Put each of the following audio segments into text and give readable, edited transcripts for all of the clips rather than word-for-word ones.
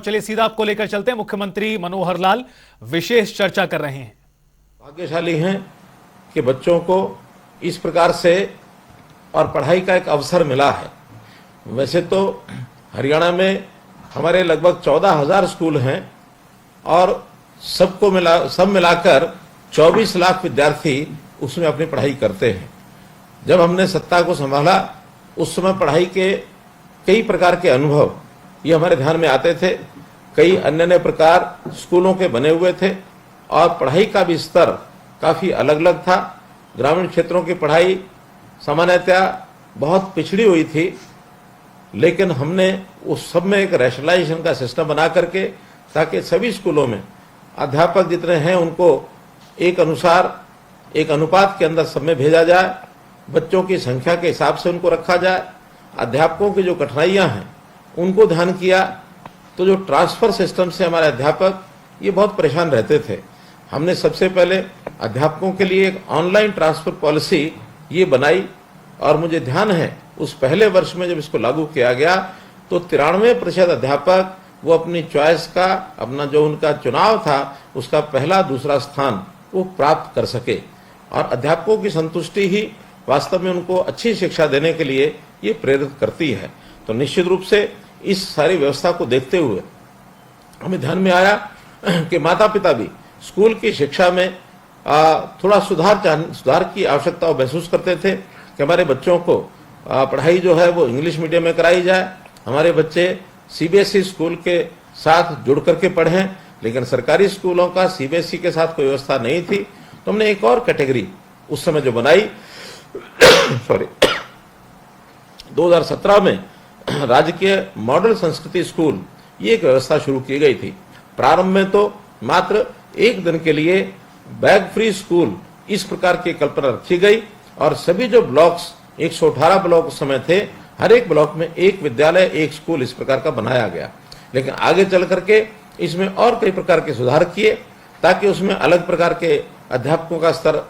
चलिए सीधा आपको लेकर चलते हैं। मुख्यमंत्री मनोहर लाल विशेष चर्चा कर रहे हैं। भाग्यशाली हैं कि बच्चों को इस प्रकार से और पढ़ाई का एक अवसर मिला है। वैसे तो हरियाणा में हमारे लगभग 14,000 स्कूल हैं और सब मिलाकर 24 लाख विद्यार्थी उसमें अपनी पढ़ाई करते हैं। जब हमने सत्ता को संभाला उस समय पढ़ाई के कई प्रकार के अनुभव ये हमारे ध्यान में आते थे। कई अन्य प्रकार स्कूलों के बने हुए थे और पढ़ाई का भी स्तर काफ़ी अलग अलग था। ग्रामीण क्षेत्रों की पढ़ाई सामान्यतया बहुत पिछड़ी हुई थी, लेकिन हमने उस सब में एक रैशनलाइजेशन का सिस्टम बना करके ताकि सभी स्कूलों में अध्यापक जितने हैं उनको एक अनुपात के अंदर सब में भेजा जाए, बच्चों की संख्या के हिसाब से उनको रखा जाए। अध्यापकों की जो कठिनाइयां हैं उनको ध्यान किया तो जो ट्रांसफर सिस्टम से हमारे अध्यापक ये बहुत परेशान रहते थे। हमने सबसे पहले अध्यापकों के लिए एक ऑनलाइन ट्रांसफर पॉलिसी ये बनाई और मुझे ध्यान है उस पहले वर्ष में जब इसको लागू किया गया तो 93% अध्यापक वो अपनी चॉइस का अपना जो उनका चुनाव था उसका पहला दूसरा स्थान वो प्राप्त कर सके और अध्यापकों की संतुष्टि ही वास्तव में उनको अच्छी शिक्षा देने के लिए ये प्रेरित करती है। तो निश्चित रूप से इस सारी व्यवस्था को देखते हुए हमें ध्यान में आया कि माता पिता भी स्कूल की शिक्षा में थोड़ा सुधार की आवश्यकता महसूस करते थे कि हमारे बच्चों को पढ़ाई जो है वो इंग्लिश मीडियम में कराई जाए, हमारे बच्चे सीबीएसई स्कूल के साथ जुड़ करके पढ़ें। लेकिन सरकारी स्कूलों का सीबीएसई के साथ कोई व्यवस्था नहीं थी, तो हमने एक और कैटेगरी उस समय जो बनाई 2017 में राजकीय मॉडल संस्कृति स्कूल ये एक व्यवस्था शुरू की गई थी। प्रारंभ में तो मात्र एक दिन के लिए बैग फ्री स्कूल इस प्रकार की कल्पना रखी गई और सभी जो ब्लॉक्स 118 ब्लॉक उस समय थे, हर एक ब्लॉक में एक विद्यालय एक स्कूल इस प्रकार का बनाया गया। लेकिन आगे चल करके इसमें और कई प्रकार के सुधार किए ताकि उसमें अलग प्रकार के अध्यापकों का स्तर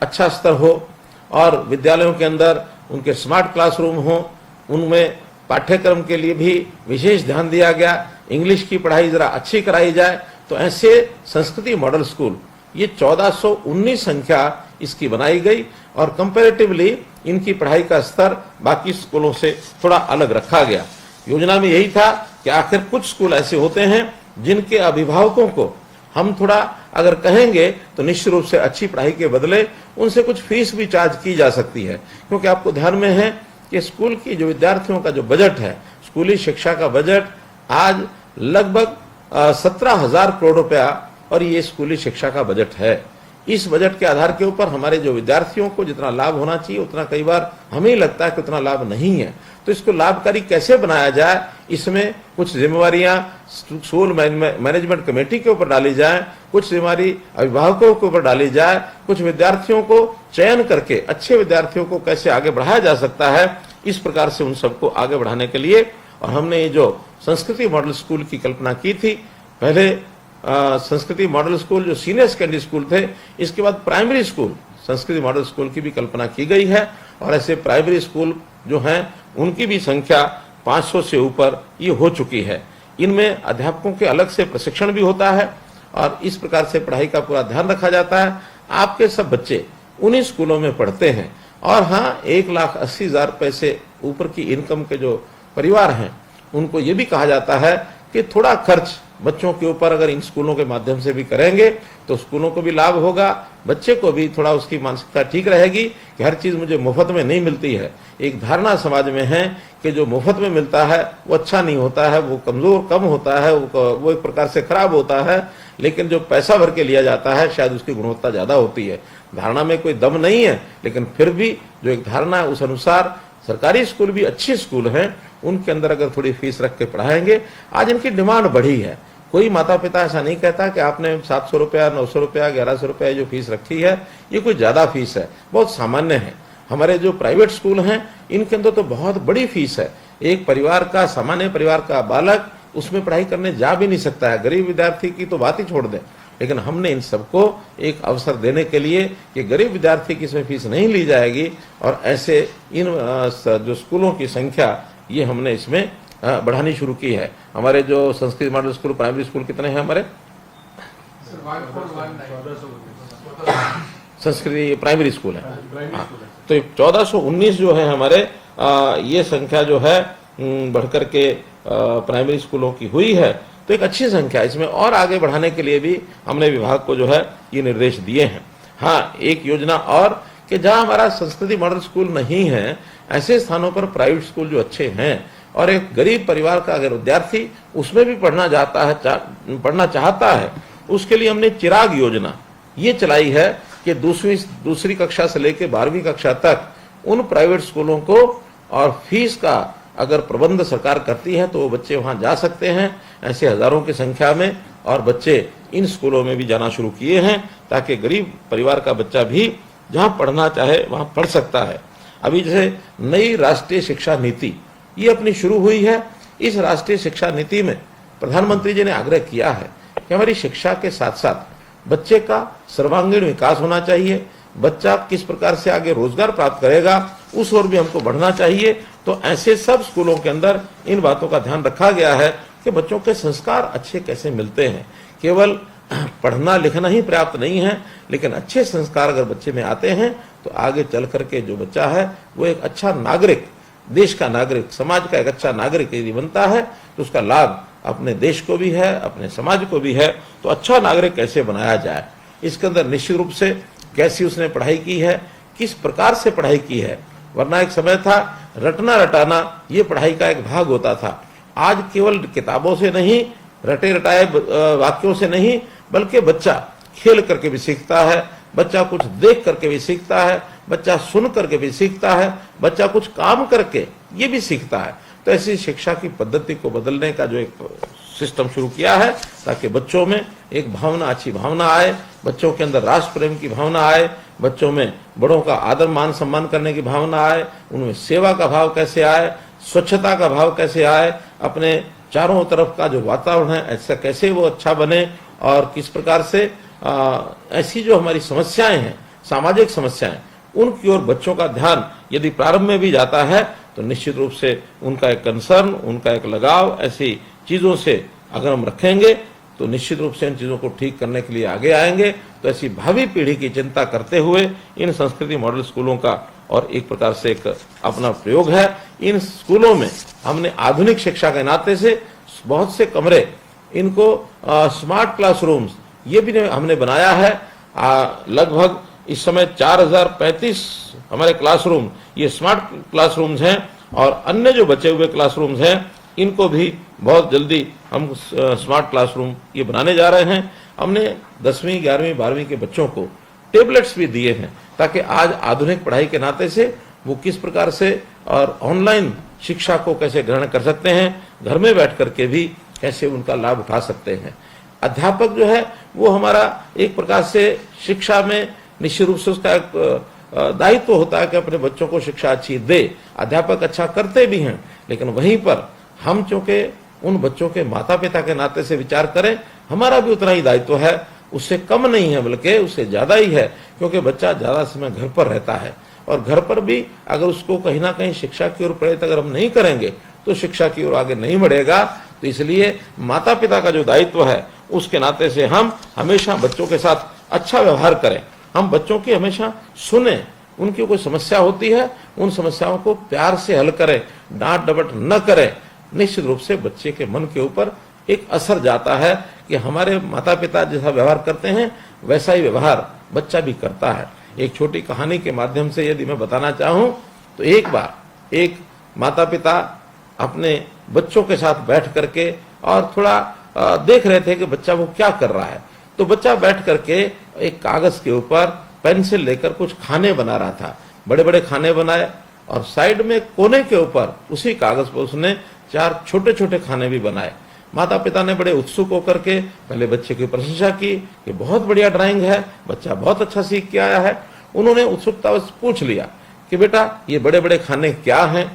अच्छा स्तर हो और विद्यालयों के अंदर उनके स्मार्ट क्लासरूम हो, उनमें पाठ्यक्रम के लिए भी विशेष ध्यान दिया गया, इंग्लिश की पढ़ाई जरा अच्छी कराई जाए। तो ऐसे संस्कृति मॉडल स्कूल ये 1419 संख्या इसकी बनाई गई और कंपैरेटिवली इनकी पढ़ाई का स्तर बाकी स्कूलों से थोड़ा अलग रखा गया। योजना में यही था कि आखिर कुछ स्कूल ऐसे होते हैं जिनके अभिभावकों को हम थोड़ा अगर कहेंगे तो निश्चित रूप से अच्छी पढ़ाई के बदले उनसे कुछ फीस भी चार्ज की जा सकती है, क्योंकि आपको ध्यान में है कि स्कूल की जो विद्यार्थियों का जो बजट है, स्कूली शिक्षा का बजट आज लगभग 17,000 करोड़ रुपया और ये स्कूली शिक्षा का बजट है। इस बजट के आधार के ऊपर हमारे जो विद्यार्थियों को जितना लाभ होना चाहिए उतना कई बार हमें लगता है कि उतना लाभ नहीं है। तो इसको लाभकारी कैसे बनाया जाए, इसमें कुछ जिम्मेवारियां स्कूल मैनेजमेंट कमेटी के ऊपर डाली जाए, कुछ जिम्मेवारी अभिभावकों के ऊपर डाली जाए, कुछ विद्यार्थियों को चयन करके अच्छे विद्यार्थियों को कैसे आगे बढ़ाया जा सकता है, इस प्रकार से उन सबको आगे बढ़ाने के लिए और हमने ये जो संस्कृति मॉडल स्कूल की कल्पना की थी। पहले संस्कृति मॉडल स्कूल जो सीनियर सेकेंडरी स्कूल थे, इसके बाद प्राइमरी स्कूल संस्कृति मॉडल स्कूल की भी कल्पना की गई है और ऐसे प्राइमरी स्कूल जो हैं उनकी भी संख्या 500 से ऊपर ये हो चुकी है। इनमें अध्यापकों के अलग से प्रशिक्षण भी होता है और इस प्रकार से पढ़ाई का पूरा ध्यान रखा जाता है। आपके सब बच्चे उन्हीं स्कूलों में पढ़ते हैं और हाँ, 1,80,000 रुपए से ऊपर की इनकम के जो परिवार हैं उनको ये भी कहा जाता है कि थोड़ा खर्च बच्चों के ऊपर अगर इन स्कूलों के माध्यम से भी करेंगे तो स्कूलों को भी लाभ होगा, बच्चे को भी थोड़ा उसकी मानसिकता ठीक रहेगी कि हर चीज मुझे मुफ्त में नहीं मिलती है। एक धारणा समाज में है कि जो मुफ्त में मिलता है वो अच्छा नहीं होता है, वो कमजोर कम होता है, वो एक प्रकार से खराब होता है, लेकिन जो पैसा भर के लिया जाता है शायद उसकी गुणवत्ता ज्यादा होती है। धारणा में कोई दम नहीं है, लेकिन फिर भी जो एक धारणा है उस अनुसार सरकारी स्कूल भी अच्छे स्कूल हैं, उनके अंदर अगर थोड़ी फीस रख के पढ़ाएंगे। आज इनकी डिमांड बढ़ी है, कोई माता पिता ऐसा नहीं कहता कि आपने 700 रुपया 900 रुपया 1100 रुपया जो फीस रखी है ये कोई ज्यादा फीस है, बहुत सामान्य है। हमारे जो प्राइवेट स्कूल हैं इनके अंदर तो बहुत बड़ी फीस है। एक परिवार का, सामान्य परिवार का बालक उसमें पढ़ाई करने जा भी नहीं सकता है, गरीब विद्यार्थी की तो बात ही छोड़ दें। लेकिन हमने इन सबको एक अवसर देने के लिए कि गरीब विद्यार्थी की इसमें फीस नहीं ली जाएगी और ऐसे इन जो स्कूलों की संख्या ये हमने इसमें बढ़ानी शुरू की है। हमारे जो Sanskrit model school primary school कितने हैं हमारे संस्कृति प्राइमरी स्कूल है, हाँ, तो 1419 जो है हमारे ये संख्या जो है बढ़कर के प्राइमरी स्कूलों की हुई है, तो एक अच्छी संख्या। इसमें और आगे बढ़ाने के लिए भी हमने विभाग को जो है ये निर्देश दिए हैं। हाँ, एक योजना और कि जहां हमारा संस्कृति मॉडल स्कूल नहीं है, ऐसे स्थानों पर प्राइवेट स्कूल जो अच्छे हैं और एक गरीब परिवार का अगर विद्यार्थी उसमें भी पढ़ना चाहता है, उसके लिए हमने चिराग योजना ये चलाई है कि दूसरी कक्षा से लेकर 12वीं कक्षा तक उन प्राइवेट स्कूलों को और फीस का अगर प्रबंध सरकार करती है तो वो बच्चे वहां जा सकते हैं, ऐसे हजारों की संख्या में, और बच्चे इन स्कूलों में भी जाना शुरू किए हैं ताकि गरीब परिवार का बच्चा भी जहां पढ़ना चाहे वहां पढ़ सकता है। अभी जैसे नई राष्ट्रीय शिक्षा नीति ये अपनी शुरू हुई है। इस राष्ट्रीय शिक्षा नीति में प्रधानमंत्री जी ने आग्रह किया है कि हमारी शिक्षा के साथ साथ बच्चे का सर्वांगीण विकास होना चाहिए, बच्चा किस प्रकार से आगे रोजगार प्राप्त करेगा उस ओर भी हमको बढ़ना चाहिए। तो ऐसे सब स्कूलों के अंदर इन बातों का ध्यान रखा गया है कि बच्चों के संस्कार अच्छे कैसे मिलते हैं। केवल पढ़ना लिखना ही पर्याप्त नहीं है, लेकिन अच्छे संस्कार अगर बच्चे में आते हैं तो आगे चल करके जो बच्चा है वो एक अच्छा नागरिक, देश का नागरिक, समाज का एक अच्छा नागरिक यदि बनता है तो उसका लाभ अपने देश को भी है, अपने समाज को भी है। तो अच्छा नागरिक कैसे बनाया जाए, इसके अंदर निश्चित रूप से कैसी उसने पढ़ाई की है, किस प्रकार से पढ़ाई की है। वरना एक समय था रटना रटाना ये पढ़ाई का एक भाग होता था। आज केवल किताबों से नहीं, रटे रटाए वाक्यों से नहीं, बल्कि बच्चा खेल करके भी सीखता है, बच्चा कुछ देख करके भी सीखता है, बच्चा सुन करके भी सीखता है, बच्चा कुछ काम करके ये भी सीखता है। तो ऐसी शिक्षा की पद्धति को बदलने का जो एक सिस्टम शुरू किया है ताकि बच्चों में एक भावना, अच्छी भावना आए, बच्चों के अंदर राष्ट्र प्रेम की भावना आए, बच्चों में बड़ों का आदर मान सम्मान करने की भावना आए, उनमें सेवा का भाव कैसे आए, स्वच्छता का भाव कैसे आए, अपने चारों तरफ का जो वातावरण है ऐसा कैसे वो अच्छा बने, और किस प्रकार से ऐसी जो हमारी समस्याएं हैं, सामाजिक समस्याएं, उनकी ओर बच्चों का ध्यान यदि प्रारंभ में भी जाता है तो निश्चित रूप से उनका एक कंसर्न, उनका एक लगाव ऐसी चीजों से अगर हम रखेंगे तो निश्चित रूप से इन चीजों को ठीक करने के लिए आगे आएंगे। तो ऐसी भावी पीढ़ी की चिंता करते हुए इन संस्कृति मॉडल स्कूलों का और एक प्रकार से एक अपना प्रयोग है। इन स्कूलों में हमने आधुनिक शिक्षा के नाते से बहुत से कमरे, इनको स्मार्ट क्लासरूम्स ये भी हमने बनाया है। लगभग इस समय 4035 हमारे क्लासरूम ये स्मार्ट क्लासरूम्स हैं, और अन्य जो बचे हुए क्लासरूम्स हैं इनको भी बहुत जल्दी हम स्मार्ट क्लासरूम ये बनाने जा रहे हैं। हमने 10वीं 11वीं 12वीं के बच्चों को टेबलेट्स भी दिए हैं ताकि आज आधुनिक पढ़ाई के नाते से वो किस प्रकार से और ऑनलाइन शिक्षा को कैसे ग्रहण कर सकते हैं, घर में बैठ करके भी कैसे उनका लाभ उठा सकते हैं। अध्यापक जो है वो हमारा एक प्रकार से शिक्षा में निश्चित रूप से उसका एक दायित्व होता है कि अपने बच्चों को शिक्षा अच्छी दे। अध्यापक अच्छा करते भी हैं, लेकिन वहीं पर हम चूंकि उन बच्चों के माता पिता के नाते से विचार करें, हमारा भी उतना ही दायित्व है, उससे कम नहीं है बल्कि उससे ज्यादा ही है, क्योंकि बच्चा ज्यादा समय घर पर रहता है और घर पर भी अगर उसको कहीं ना कहीं शिक्षा की ओर प्रेरित अगर हम नहीं करेंगे तो शिक्षा की ओर आगे नहीं बढ़ेगा। तो इसलिए माता पिता का जो दायित्व है उसके नाते से हम हमेशा बच्चों के साथ अच्छा व्यवहार करें, हम बच्चों की हमेशा सुने, उनकी कोई समस्या होती है उन समस्याओं को प्यार से हल करें, डांट डपट न करें। निश्चित रूप से बच्चे के मन के ऊपर एक असर जाता है कि हमारे माता पिता जैसा व्यवहार करते हैं वैसा ही व्यवहार बच्चा भी करता है। एक छोटी कहानी के माध्यम से यदि मैं बताना चाहूं तो एक बार एक माता पिता अपने बच्चों के साथ बैठ करके और थोड़ा देख रहे थे कि बच्चा वो क्या कर रहा है। तो बच्चा बैठ करके एक कागज के ऊपर पेंसिल लेकर कुछ खाने बना रहा था, बड़े बड़े खाने बनाए, और साइड में कोने के ऊपर उसी कागज पर उसने 4 छोटे छोटे खाने भी बनाए। माता पिता ने बड़े उत्सुक होकर के पहले बच्चे की प्रशंसा की कि बहुत बढ़िया ड्राइंग है, बच्चा बहुत अच्छा सीख के आया है। उन्होंने उत्सुकता से पूछ लिया कि बेटा ये बड़े बड़े खाने क्या हैं।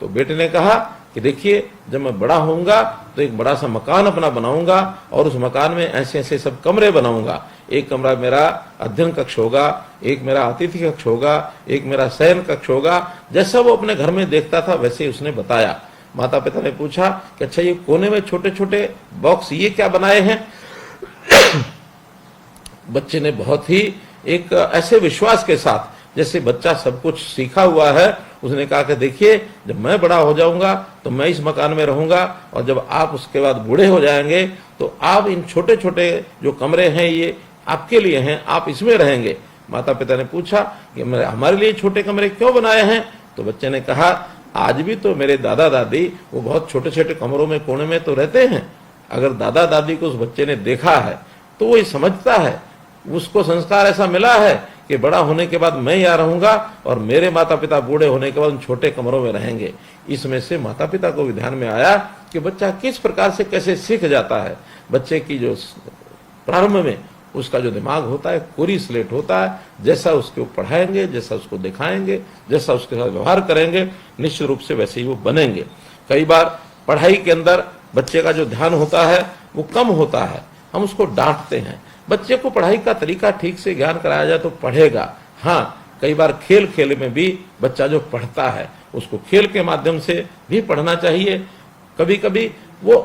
तो बेटे ने कहा कि देखिए जब मैं बड़ा होऊंगा तो एक बड़ा सा मकान अपना बनाऊंगा और उस मकान में ऐसे ऐसे सब कमरे बनाऊंगा। एक कमरा मेरा अध्ययन कक्ष होगा, एक मेरा अतिथि कक्ष होगा, एक मेरा शयन कक्ष होगा। जैसा वो अपने घर में देखता था वैसे ही उसने बताया। माता पिता ने पूछा कि अच्छा ये कोने में छोटे छोटे बॉक्स ये क्या बनाए हैं। बच्चे ने बहुत ही एक ऐसे विश्वास के साथ, जैसे बच्चा सब कुछ सीखा हुआ है, उसने कहा कि देखिए जब मैं बड़ा हो जाऊंगा तो मैं इस मकान में रहूंगा, और जब आप उसके बाद बूढ़े हो जाएंगे तो आप इन छोटे छोटे जो कमरे हैं ये आपके लिए हैं, आप इसमें रहेंगे। माता पिता ने पूछा कि हमारे लिए छोटे कमरे क्यों बनाए हैं? तो बच्चे ने कहा आज भी तो मेरे दादा दादी वो बहुत छोटे छोटे कमरों में कोने में तो रहते हैं। अगर दादा दादी को उस बच्चे ने देखा है तो वो ये समझता है, उसको संस्कार ऐसा मिला है कि बड़ा होने के बाद मैं यहाँ रहूंगा और मेरे माता पिता बूढ़े होने के बाद उन छोटे कमरों में रहेंगे। इसमें से माता पिता को भी ध्यान में आया कि बच्चा किस प्रकार से कैसे सीख जाता है। बच्चे की जो प्रारंभ में उसका जो दिमाग होता है कोरी स्लेट होता है, जैसा उसको पढ़ाएंगे, जैसा उसको दिखाएंगे, जैसा उसके साथ व्यवहार करेंगे, निश्चित रूप से वैसे ही वो बनेंगे। कई बार पढ़ाई के अंदर बच्चे का जो ध्यान होता है वो कम होता है, हम उसको डांटते हैं। बच्चे को पढ़ाई का तरीका ठीक से ज्ञान कराया जाए तो पढ़ेगा। हाँ, कई बार खेल खेल में भी बच्चा जो पढ़ता है उसको खेल के माध्यम से भी पढ़ना चाहिए। कभी कभी वो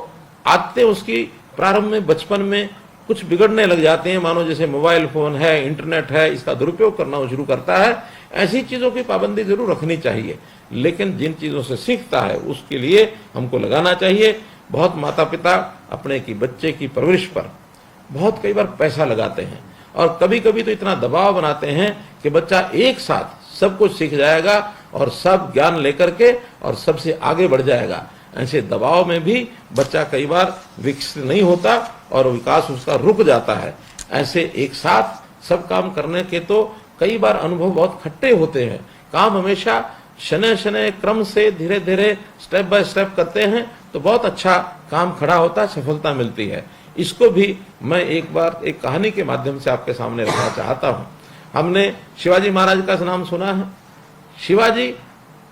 आदतें उसकी प्रारंभ में बचपन में कुछ बिगड़ने लग जाते हैं, मानो जैसे मोबाइल फोन है, इंटरनेट है, इसका दुरुपयोग करना शुरू करता है। ऐसी चीजों की पाबंदी जरूर रखनी चाहिए, लेकिन जिन चीजों से सीखता है उसके लिए हमको लगाना चाहिए। बहुत माता पिता अपने की बच्चे की परवरिश पर बहुत कई बार पैसा लगाते हैं और कभी कभी तो इतना दबाव बनाते हैं कि बच्चा एक साथ सब कुछ सीख जाएगा और सब ज्ञान लेकर के और सबसे आगे बढ़ जाएगा। ऐसे दबाव में भी बच्चा कई बार विकसित नहीं होता और विकास उसका रुक जाता है। ऐसे एक साथ सब काम करने के तो कई बार अनुभव बहुत खट्टे होते हैं। काम हमेशा शनै शनै क्रम से धीरे धीरे स्टेप बाय स्टेप करते हैं तो बहुत अच्छा काम खड़ा होता है, सफलता मिलती है। इसको भी मैं एक बार एक कहानी के माध्यम से आपके सामने रखना चाहता हूं। हमने शिवाजी महाराज का नाम सुना है। शिवाजी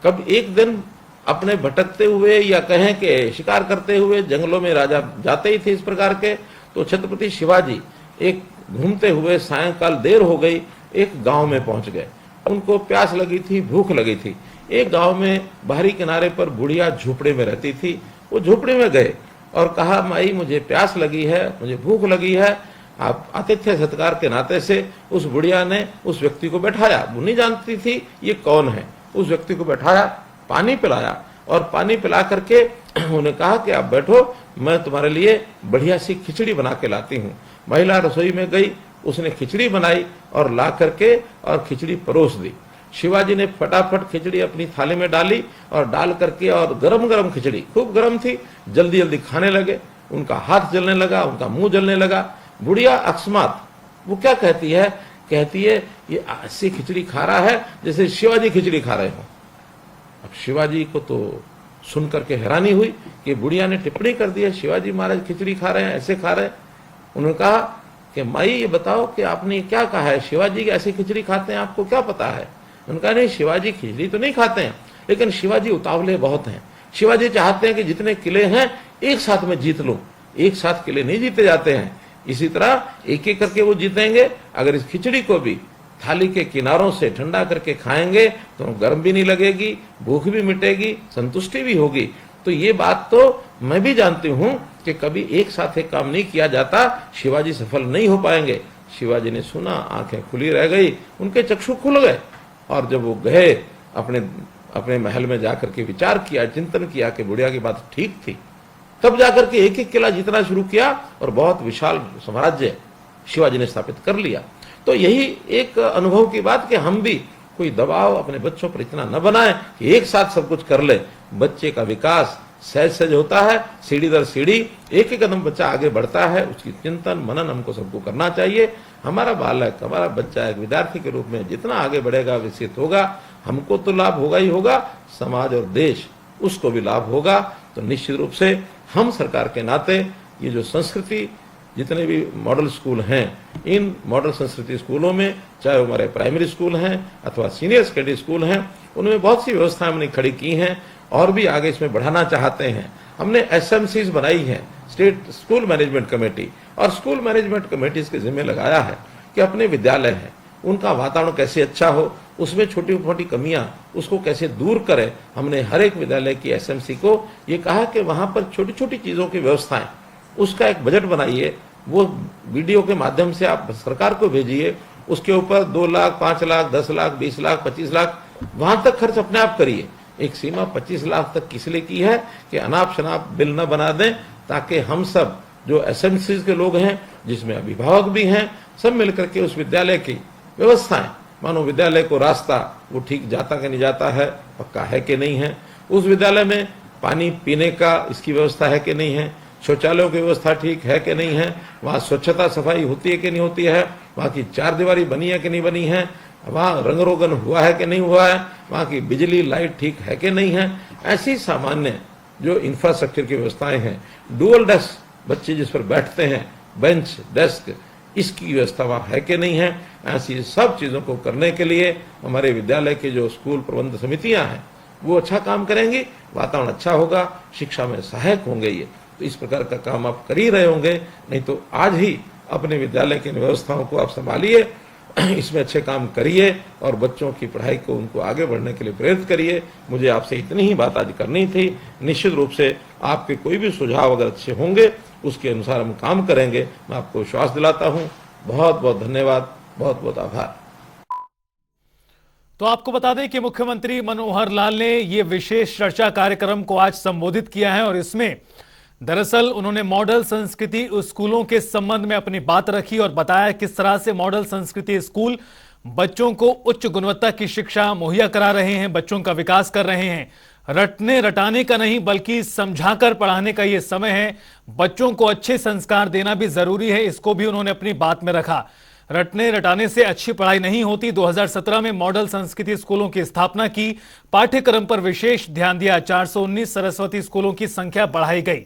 कब एक दिन अपने भटकते हुए या कहें कि शिकार करते हुए जंगलों में राजा जाते ही थे इस प्रकार के, तो छत्रपति शिवाजी एक घूमते हुए सायंकाल देर हो गई, एक गांव में पहुंच गए। उनको प्यास लगी थी, भूख लगी थी। एक गांव में बाहरी किनारे पर बुढ़िया झोपड़े में रहती थी। वो झोपड़े में गए और कहा, माई मुझे प्यास लगी है, मुझे भूख लगी है। आप आतिथ्य सत्कार के नाते से उस बुढ़िया ने उस व्यक्ति को बैठाया। वो नहीं जानती थी ये कौन है। उस व्यक्ति को बैठाया, पानी पिलाया और पानी पिला करके उन्होंने कहा कि आप बैठो, मैं तुम्हारे लिए बढ़िया सी खिचड़ी बना के लाती हूँ। महिला रसोई में गई, उसने खिचड़ी बनाई और ला करके और खिचड़ी परोस दी। शिवाजी ने फटाफट खिचड़ी अपनी थाली में डाली और डाल करके, और गरम गरम खिचड़ी खूब गरम थी, जल्दी जल्दी खाने लगे। उनका हाथ जलने लगा, उनका मुंह जलने लगा। बुढ़िया अकस्मात वो क्या कहती है, कहती है ये ऐसी खिचड़ी खा रहा है जैसे शिवाजी खिचड़ी खा रहे हो। अब शिवाजी को तो सुन करके हैरानी हुई कि बुढ़िया ने टिप्पणी कर दी है शिवाजी महाराज खिचड़ी खा रहे हैं, ऐसे खा रहे हैं। उन्होंने कहा कि माई ये बताओ कि आपने क्या कहा है, शिवाजी ऐसी खिचड़ी खाते हैं, आपको क्या पता है? उनका नहीं, शिवाजी खिचड़ी तो नहीं खाते हैं, लेकिन शिवाजी उतावले बहुत हैं। शिवाजी चाहते हैं कि जितने किले हैं एक साथ में जीत लूं। एक साथ किले नहीं जीते जाते हैं, इसी तरह एक एक करके वो जीतेंगे। अगर इस खिचड़ी को भी थाली के किनारों से ठंडा करके खाएंगे तो गर्म भी नहीं लगेगी, भूख भी मिटेगी, संतुष्टि भी होगी। तो ये बात तो मैं भी जानती हूं कि कभी एक साथ एक काम नहीं किया जाता, शिवाजी सफल नहीं हो पाएंगे। शिवाजी ने सुना, आंखें खुली रह गई, उनके चक्षु खुल गए। और जब वो गए अपने महल में जाकर के विचार किया, चिंतन किया कि बुढ़िया की बात ठीक थी, तब जाकर के एक एक किला जीतना शुरू किया और बहुत विशाल साम्राज्य शिवाजी ने स्थापित कर लिया। तो यही एक अनुभव की बात कि हम भी कोई दबाव अपने बच्चों पर इतना न बनाएं कि एक साथ सब कुछ कर ले। बच्चे का विकास सहज सहज होता है, सीढ़ी दर सीढ़ी एक एक कदम बच्चा आगे बढ़ता है। उसकी चिंतन मनन हमको सबको करना चाहिए। हमारा बालक, हमारा बच्चा एक विद्यार्थी के रूप में जितना आगे बढ़ेगा, विकसित होगा, हमको तो लाभ होगा ही होगा, समाज और देश उसको भी लाभ होगा। तो निश्चित रूप से हम सरकार के नाते ये जो संस्कृति, जितने भी मॉडल स्कूल हैं, इन मॉडल संस्कृति स्कूलों में, चाहे हमारे प्राइमरी स्कूल हैं अथवा सीनियर सेकेंडरी स्कूल हैं, उनमें बहुत सी व्यवस्थाएं हमने खड़ी की हैं और भी आगे इसमें बढ़ाना चाहते हैं। हमने SMCs बनाई हैं, स्टेट स्कूल मैनेजमेंट कमेटी, और स्कूल मैनेजमेंट कमेटी के जिम्मे लगाया है कि अपने विद्यालय हैं उनका वातावरण कैसे अच्छा हो, उसमें छोटी मोटी कमियां उसको कैसे दूर करें। हमने हर एक विद्यालय की एसएमसी को ये कहा कि वहां पर छोटी छोटी चीजों की व्यवस्थाएं, उसका एक बजट बनाइए, वो वीडियो के माध्यम से आप सरकार को भेजिए, उसके ऊपर 2 लाख, 5 लाख, 10 लाख, 20 लाख, 25 लाख वहां तक खर्च अपने आप करिए। एक सीमा 25 लाख तक किस लिए की है कि अनाप शनाप बिल न बना दें, ताकि हम सब जो एसएमसी के लोग हैं, जिसमें अभिभावक भी हैं, सब मिलकर के उस विद्यालय की व्यवस्थाएं, मानो विद्यालय को रास्ता वो ठीक जाता कि नहीं जाता है, पक्का है कि नहीं है, उस विद्यालय में पानी पीने का इसकी व्यवस्था है कि नहीं है, शौचालयों की व्यवस्था ठीक है कि नहीं है, वहाँ स्वच्छता सफाई होती है कि नहीं होती है, वहाँ की चारदीवारी बनी है कि नहीं बनी है, वहाँ रंग रोगन हुआ है कि नहीं हुआ है, वहाँ की बिजली लाइट ठीक है कि नहीं है। ऐसी सामान्य जो इंफ्रास्ट्रक्चर की व्यवस्थाएं हैं, डुअल डेस्क बच्चे जिस पर बैठते हैं, बेंच डेस्क, इसकी व्यवस्था वहाँ है कि नहीं है। ऐसी सब चीज़ों को करने के लिए हमारे विद्यालय के जो स्कूल प्रबंध समितियाँ हैं वो अच्छा काम करेंगी, वातावरण अच्छा होगा, शिक्षा में सहायक होंगे। ये तो इस प्रकार का काम आप कर ही रहे होंगे, नहीं तो आज ही अपने विद्यालय की व्यवस्थाओं को आप संभालिए, इसमें अच्छे काम करिए और बच्चों की पढ़ाई को उनको आगे बढ़ने के लिए प्रेरित करिए। मुझे आपसे इतनी ही बात आज करनी थी। निश्चित रूप से आपके कोई भी सुझाव अगर अच्छे होंगे उसके अनुसार हम काम करेंगे, मैं आपको विश्वास दिलाता हूँ। बहुत बहुत धन्यवाद, बहुत बहुत आभार। तो आपको बता दें कि मुख्यमंत्री मनोहर लाल ने यह विशेष चर्चा कार्यक्रम को आज संबोधित किया है और इसमें दरअसल उन्होंने मॉडल संस्कृति स्कूलों के संबंध में अपनी बात रखी और बताया किस तरह से मॉडल संस्कृति स्कूल बच्चों को उच्च गुणवत्ता की शिक्षा मुहैया करा रहे हैं, बच्चों का विकास कर रहे हैं। रटने रटाने का नहीं बल्कि समझाकर पढ़ाने का यह समय है। बच्चों को अच्छे संस्कार देना भी जरूरी है, इसको भी उन्होंने अपनी बात में रखा। रटने रटाने से अच्छी पढ़ाई नहीं होती। 2017 में मॉडल संस्कृति स्कूलों की स्थापना की, पाठ्यक्रम पर विशेष ध्यान दिया, 419 सरस्वती स्कूलों की संख्या बढ़ाई गई।